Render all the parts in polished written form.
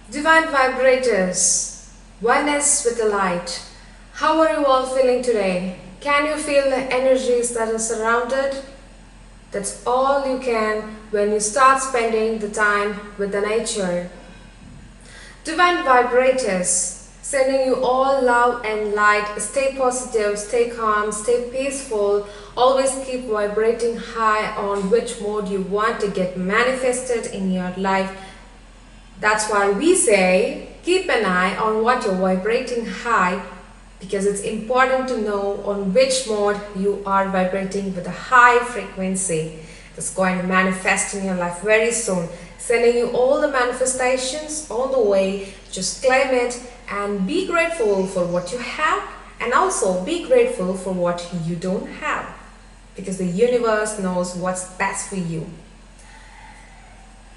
Divine vibrators, oneness with the light. How are you all feeling today? Can you feel the energies that are surrounded? That's all you can when you start spending the time with the nature. Divine vibrators, sending you all love and light. Stay positive, stay calm, stay peaceful. Always keep vibrating high on which mode you want to get manifested in your life. That's why we say keep an eye on what you're vibrating high, because it's important to know on which mode you are vibrating with a high frequency. That's going to manifest in your life very soon. Sending you all the manifestations all the way. Just claim it and be grateful for what you have, and also be grateful for what you don't have, because the universe knows what's best for you.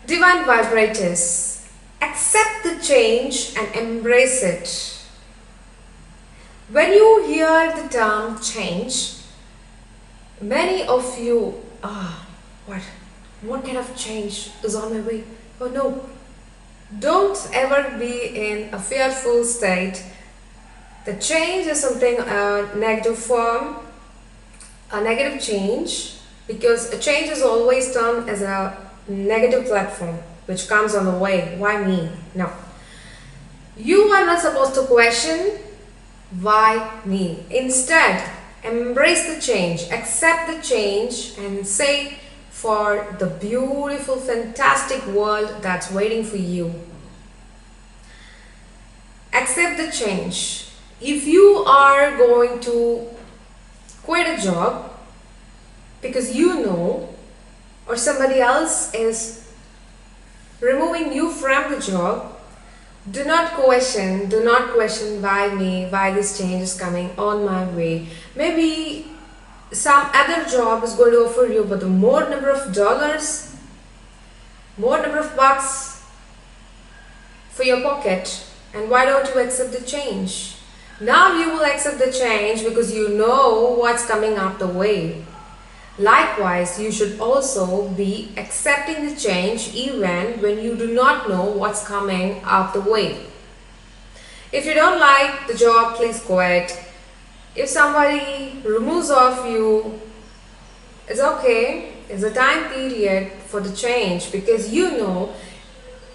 Divine vibrators, accept the change and embrace it. When you hear the term change, many of you, what kind of change is on my way? Oh no, don't ever be in a fearful state. The change is something negative form, a negative change, because a change is always termed as a negative platform which comes on the way. Why me? No. You are not supposed to question why me. Instead, embrace the change, accept the change, and say for the beautiful, fantastic world that's waiting for you. Accept the change. If you are going to quit a job because you know, or somebody else is removing you from the job, do not question why me, why this change is coming on my way. Maybe some other job is going to offer you but more number of dollars, more number of bucks for your pocket, and why don't you accept the change? Now you will accept the change because you know what's coming up the way. Likewise, you should also be accepting the change even when you do not know what's coming up the way. If you don't like the job, please quit. If somebody removes off you, it's okay. It's a time period for the change, because you know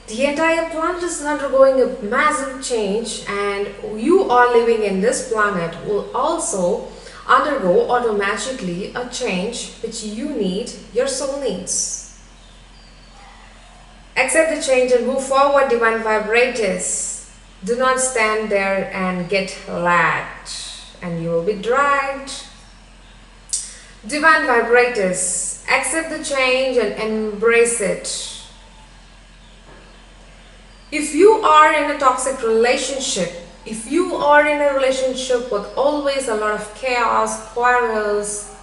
the entire planet is undergoing a massive change, and you are living in this planet will also undergo automatically a change which you need, your soul needs. Accept the change and move forward, divine vibrators. Do not stand there and get lagged and you will be dragged. Divine vibrators, accept the change and embrace it. If you are in a toxic relationship, if you are in a relationship with always a lot of chaos, quarrels,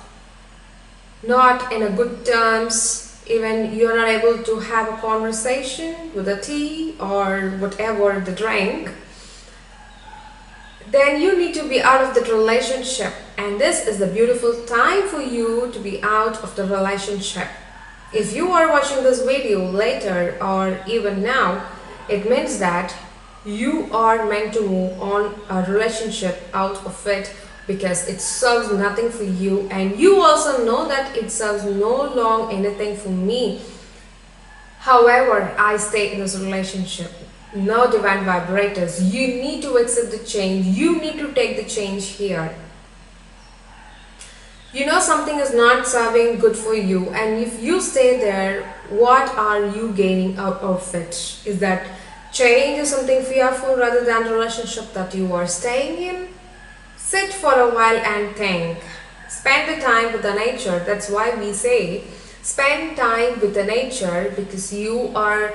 not in a good terms, even you're not able to have a conversation with a tea or whatever the drink, then you need to be out of the relationship. And this is the beautiful time for you to be out of the relationship. If you are watching this video later or even now, it means that you are meant to move on a relationship out of it, because it serves nothing for you, and you also know that it serves no long anything for me. However, I stay in this relationship. No, divine vibrators, you need to accept the change. You need to take the change here. You know something is not serving good for you, and if you stay there, what are you gaining out of it? Is that change is something fearful rather than the relationship that you are staying in? Sit for a while and think. Spend the time with the nature. That's why we say spend time with the nature, because your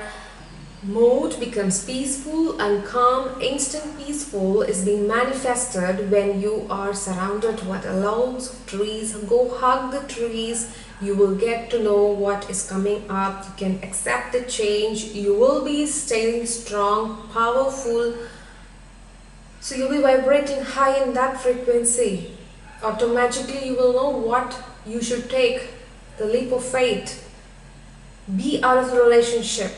mood becomes peaceful and calm. Instant peaceful is being manifested when you are surrounded with loads of trees. Go hug the trees. You will get to know what is coming up. You can accept the change. You will be staying strong, powerful. So you'll be vibrating high in that frequency. Automatically you will know what you should take. The leap of faith. Be out of the relationship.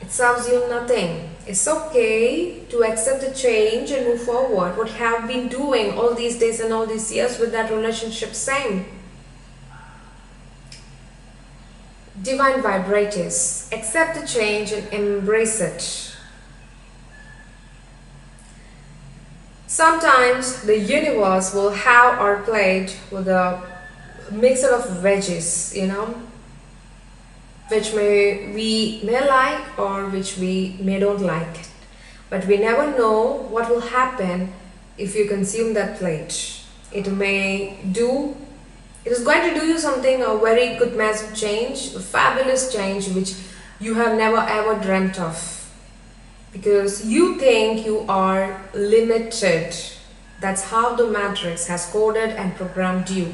It serves you nothing. It's okay to accept the change and move forward. What have been doing all these days and all these years with that relationship, same. Divine vibrators, accept the change and embrace it. Sometimes the universe will have our plate with a mixture of veggies, which we may like or which we may don't like. But we never know what will happen if you consume that plate. It is going to do you something, a very good massive change, a fabulous change which you have never ever dreamt of. Because you think you are limited. That's how the matrix has coded and programmed you.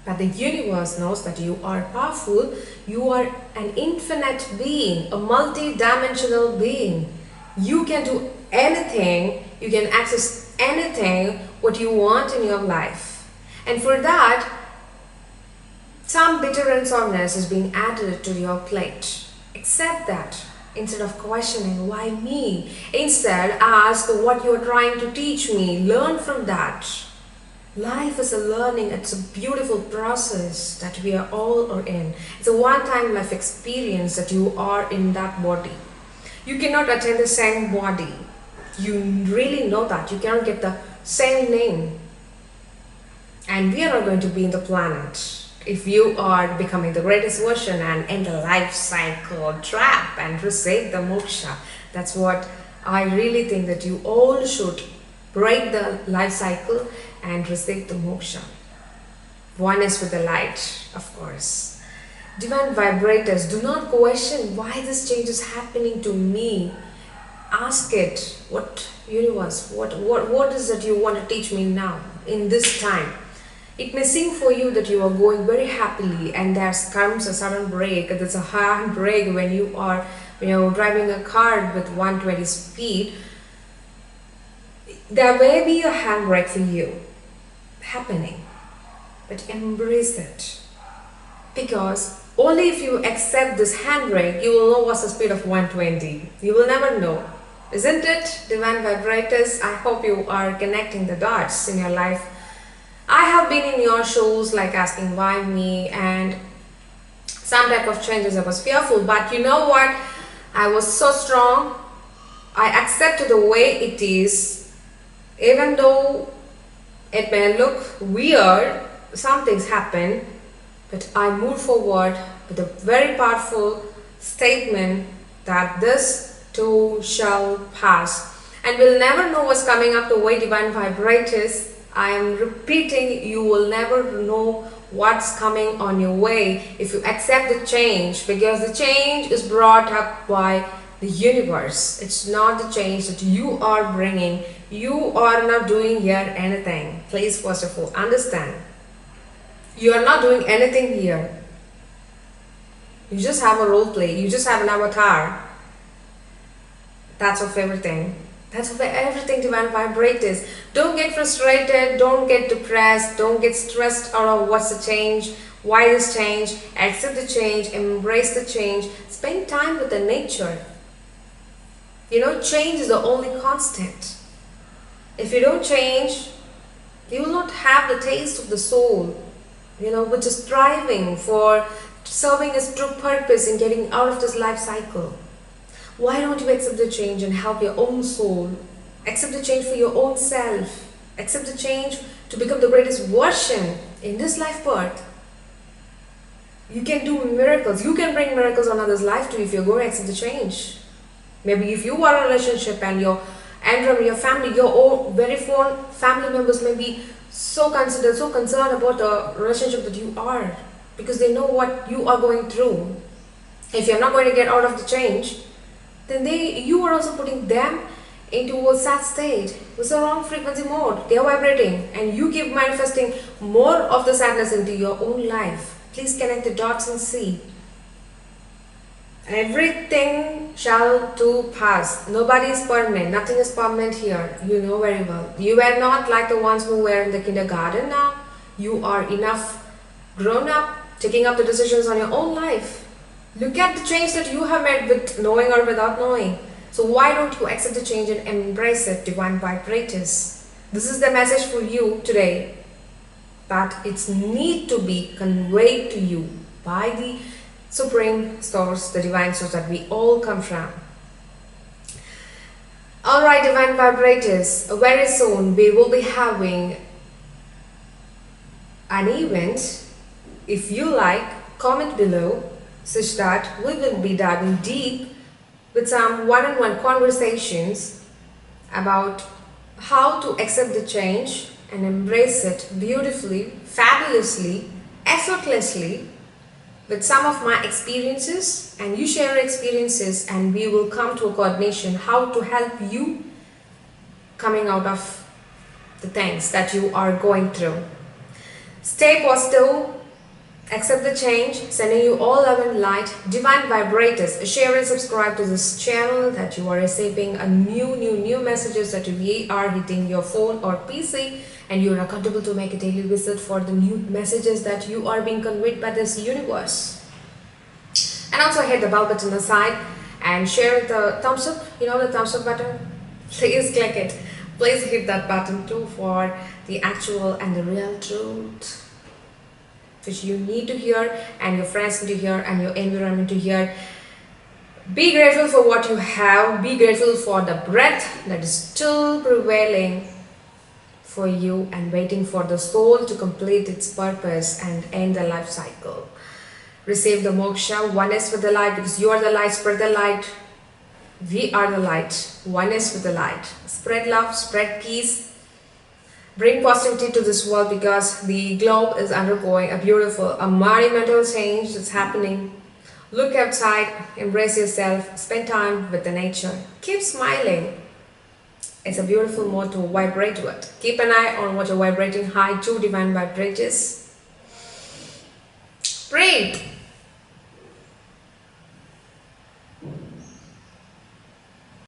But the universe knows that you are powerful, you are an infinite being, a multi-dimensional being. You can do anything, you can access anything what you want in your life. And for that, some bitter and sourness is being added to your plate. Accept that. Instead of questioning, why me? Instead, ask what you're trying to teach me. Learn from that. Life is a learning. It's a beautiful process that we are all are in. It's a one-time life experience that you are in that body. You cannot attain the same body. You really know that. You cannot get the same name. And we are not going to be in the planet. If you are becoming the greatest version and end the life cycle trap and receive the moksha, that's what I really think, that you all should break the life cycle and receive the moksha. One is with the light, of course. Divine vibrators, do not question why this change is happening to me. Ask it, what universe, what is that you want to teach me now in this time? It may seem for you that you are going very happily and there comes a sudden break. There's a hard break when you're driving a car with 120 speed. There may be a handbrake for you happening, but embrace it. Because only if you accept this handbrake, you will know what's the speed of 120. You will never know. Isn't it, divine vibrators? I hope you are connecting the dots in your life. I have been in your shoes, like asking why me, and some type of changes. I was fearful, but you know what? I was so strong. I accepted the way it is, even though it may look weird. Some things happen, but I moved forward with a very powerful statement that this too shall pass, and we'll never know what's coming up the way, divine vibrators. I am repeating, you will never know what's coming on your way if you accept the change, because the change is brought up by the universe. It's not the change that you are bringing. You are not doing here anything. Please, first of all, understand. You are not doing anything here. You just have a role play. You just have an avatar. That's of everything. That's where everything, divine vibrators. Don't get frustrated, don't get depressed, don't get stressed out of what's the change, why this change. Accept the change, embrace the change, spend time with the nature. Change is the only constant. If you don't change, you will not have the taste of the soul, which is striving for serving its true purpose in getting out of this life cycle. Why don't you accept the change and help your own soul? Accept the change for your own self. Accept the change to become the greatest version in this life birth. You can do miracles. You can bring miracles on others' life too if you're going to accept the change. Maybe if you are in a relationship and your family, your own very own family members may be so concerned about the relationship that you are, because they know what you are going through. If you're not going to get out of the change, then you are also putting them into a sad state. It's the wrong frequency mode. They are vibrating and you keep manifesting more of the sadness into your own life. Please connect the dots and see. Everything shall too pass. Nobody is permanent. Nothing is permanent here. You know very well. You are not like the ones who were in the kindergarten now. You are enough grown up, taking up the decisions on your own life. Look at the change that you have made with knowing or without knowing. So why don't you accept the change and embrace it, divine vibrators? This is the message for you today, that it's need to be conveyed to you by the supreme source, the divine source that we all come from. Alright, divine vibrators, very soon we will be having an event. If you like, comment below, such that we will be diving deep with some one-on-one conversations about how to accept the change and embrace it beautifully, fabulously, effortlessly, with some of my experiences, and you share your experiences, and we will come to a coordination how to help you coming out of the things that you are going through. Stay positive, accept the change, sending you all love and light, divine vibrators. Share and subscribe to this channel that you are receiving a new messages that we are hitting your phone or PC, and you are accountable to make a daily visit for the new messages that you are being conveyed by this universe. And also hit the bell button on the side and share the thumbs up, you know, the thumbs up button. Please click it. Please hit that button too for the actual and the real truth which you need to hear, and your friends need to hear, and your environment to hear. Be grateful for what you have. Be grateful for the breath that is still prevailing for you and waiting for the soul to complete its purpose and end the life cycle. Receive the moksha, oneness with the light, because you are the light. Spread the light. We are the light. Oneness with the light. Spread love, spread peace. Bring positivity to this world, because the globe is undergoing a monumental change that's happening. Look outside, embrace yourself, spend time with the nature. Keep smiling. It's a beautiful mode to vibrate with. Keep an eye on what you're vibrating high to, divine vibrators. Breathe.